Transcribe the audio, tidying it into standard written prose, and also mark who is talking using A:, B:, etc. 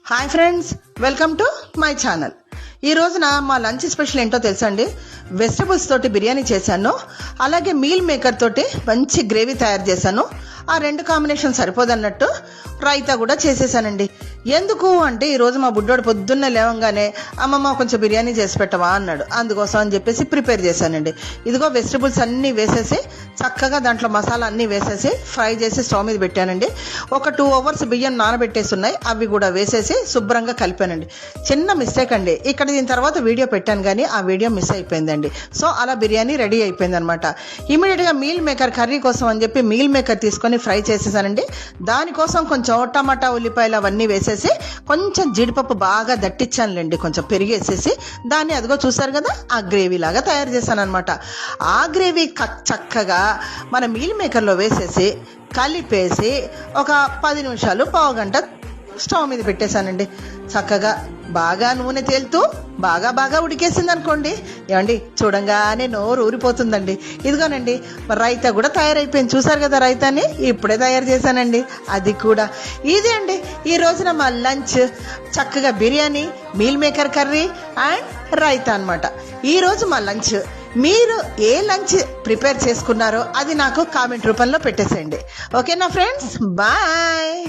A: Hi friends, welcome to my channel. ఈ రోజున మా లంచ్ స్పెషల్ ఏంటో తెలుసా అండి? వెజిటబుల్స్ తోటి బిర్యానీ చేశాను, అలాగే మీల్ మేకర్ తోటి మంచి గ్రేవీ తయారు చేశాను. ఆ రెండు కాంబినేషన్ సరిపోదన్నట్టు రైతా కూడా చేసేసానండి. ఎందుకు అంటే ఈరోజు మా బుడ్డోడు పొద్దున్నే లేవంగానే అమ్మమ్మ కొంచెం బిర్యానీ చేసి పెట్టవా అన్నాడు. అందుకోసం అని చెప్పేసి ప్రిపేర్ చేశానండి. ఇదిగో వెజిటబుల్స్ అన్నీ వేసేసి చక్కగా దాంట్లో మసాలా అన్నీ వేసేసి ఫ్రై చేసి స్టవ్ మీద పెట్టానండి. ఒక 2 hours బియ్యం నానబెట్టేసి ఉన్నాయి, అవి కూడా వేసేసి శుభ్రంగా కలిపానండి. చిన్న మిస్టేక్ అండి, ఇక్కడ దీని తర్వాత వీడియో పెట్టాను కానీ ఆ వీడియో మిస్ అయిపోయిందండి. సో అలా బిర్యానీ రెడీ అయిపోయింది అనమాట. ఇమీడియట్గా మీల్ మేకర్ కర్రీ కోసం అని చెప్పి మీల్ మేకర్ తీసుకొని ఫ్రై చేసేసానండి. దానికోసం కొంచెం టమాటా ఉల్లిపాయలు అవన్నీ వేసేసి కొంచెం జీడిపప్పు బాగా దట్టించానులేండి, కొంచెం పెరిగేసేసి దాన్ని అదిగో చూసారు కదా ఆ గ్రేవీ లాగా తయారు చేశాను అనమాట. ఆ గ్రేవీ చక్కగా మన మీల్ మేకర్లో వేసేసి కలిపేసి ఒక 10 నిమిషాలు పావుగంట స్టవ్ మీద పెట్టేశానండి. చక్కగా బాగా నూనె తేలుతూ బాగా ఉడికేసింది అనుకోండి. ఏమండి చూడంగానే నోరు ఊరిపోతుందండి. ఇదిగోనండి రైతా కూడా తయారైపోయింది. చూసారు కదా రైతాని ఇప్పుడే తయారు చేశానండి. అది కూడా ఇదే అండి ఈ రోజున మా లంచ్. చక్కగా biryani, meal maker curry and raita అనమాట ఈరోజు మా లంచ్. మీరు ఏ లంచ్ ప్రిపేర్ చేసుకున్నారో అది నాకు కామెంట్ రూపంలో పెట్టేసేయండి. ఓకేనా ఫ్రెండ్స్, బాయ్.